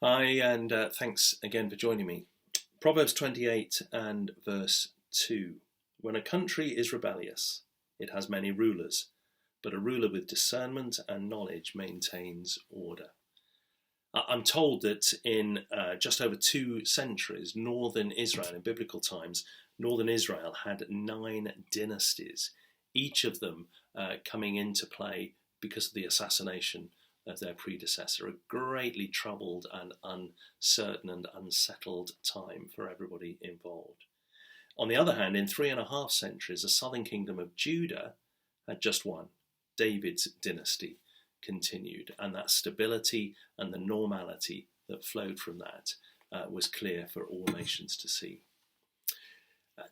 Hi, and thanks again for joining me. Proverbs 28 and verse 2. When a country is rebellious, it has many rulers, but a ruler with discernment and knowledge maintains order. I'm told that in just over 2 centuries, northern Israel, in biblical times, northern Israel had 9 dynasties, each of them coming into play because of the assassination of their predecessor, a greatly troubled and uncertain and unsettled time for everybody involved. On the other hand, in 3.5 centuries, the southern kingdom of Judah had just one. David's dynasty continued, and that stability and the normality that flowed from that was clear for all nations to see.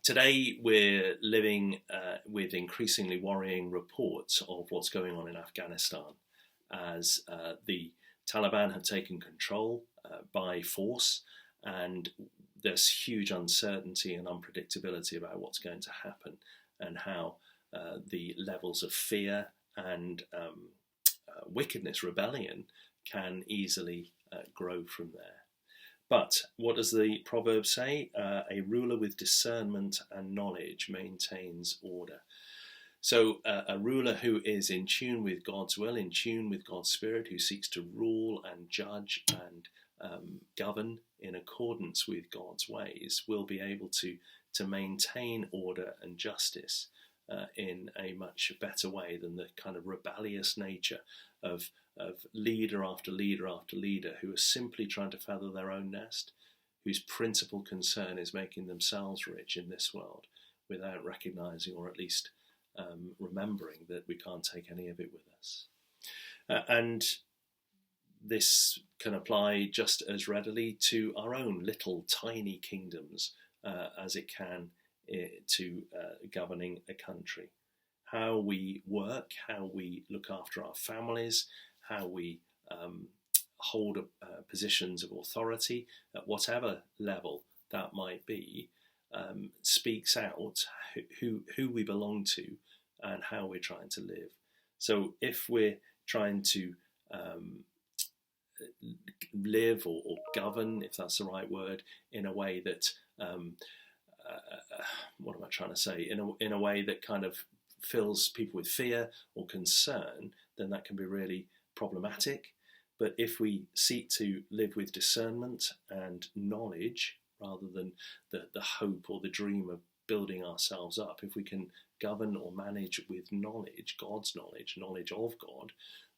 Today, we're living with increasingly worrying reports of what's going on in Afghanistan as the Taliban have taken control by force, and there's huge uncertainty and unpredictability about what's going to happen and how the levels of fear and wickedness, rebellion, can easily grow from there. But what does the proverb say? A ruler with discernment and knowledge maintains order. So a ruler who is in tune with God's will, in tune with God's Spirit, who seeks to rule and judge and govern in accordance with God's ways, will be able to maintain order and justice in a much better way than the kind of rebellious nature of leader after leader after leader who are simply trying to feather their own nest, whose principal concern is making themselves rich in this world without recognizing, or at least remembering, that we can't take any of it with us. And this can apply just as readily to our own little tiny kingdoms as it can to governing a country. How we work, how we look after our families, how we hold positions of authority at whatever level that might be, speaks out who we belong to and how we're trying to live. So if we're trying to live or govern, if that's the right word, in a way that what am I trying to say? In a way that kind of fills people with fear or concern, then that can be really problematic. But if we seek to live with discernment and knowledge, rather than the hope or the dream of building ourselves up, if we can govern or manage with knowledge, God's knowledge of God,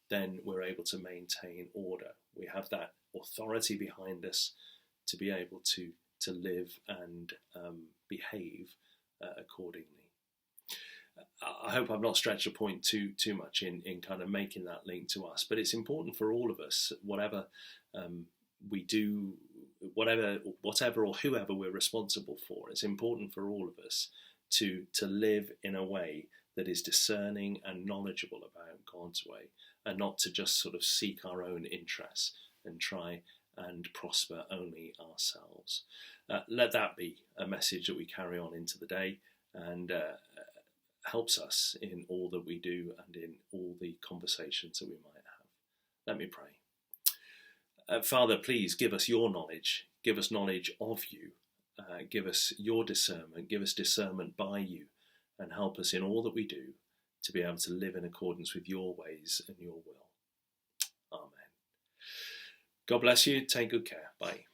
then we're able to maintain order. We have that authority behind us to be able to live and behave accordingly. I hope I've not stretched a point too much in kind of making that link to us, but it's important for all of us, whatever we do, whatever or whoever we're responsible for. It's important for all of us to live in a way that is discerning and knowledgeable about God's way, and not to just sort of seek our own interests and try and prosper only ourselves. Let that be a message that we carry on into the day, and helps us in all that we do and in all the conversations that we might have. Let me pray. Father, please give us your knowledge. Give us knowledge of you. Give us your discernment. Give us discernment by you, and help us in all that we do to be able to live in accordance with your ways and your will. Amen. God bless you. Take good care. Bye.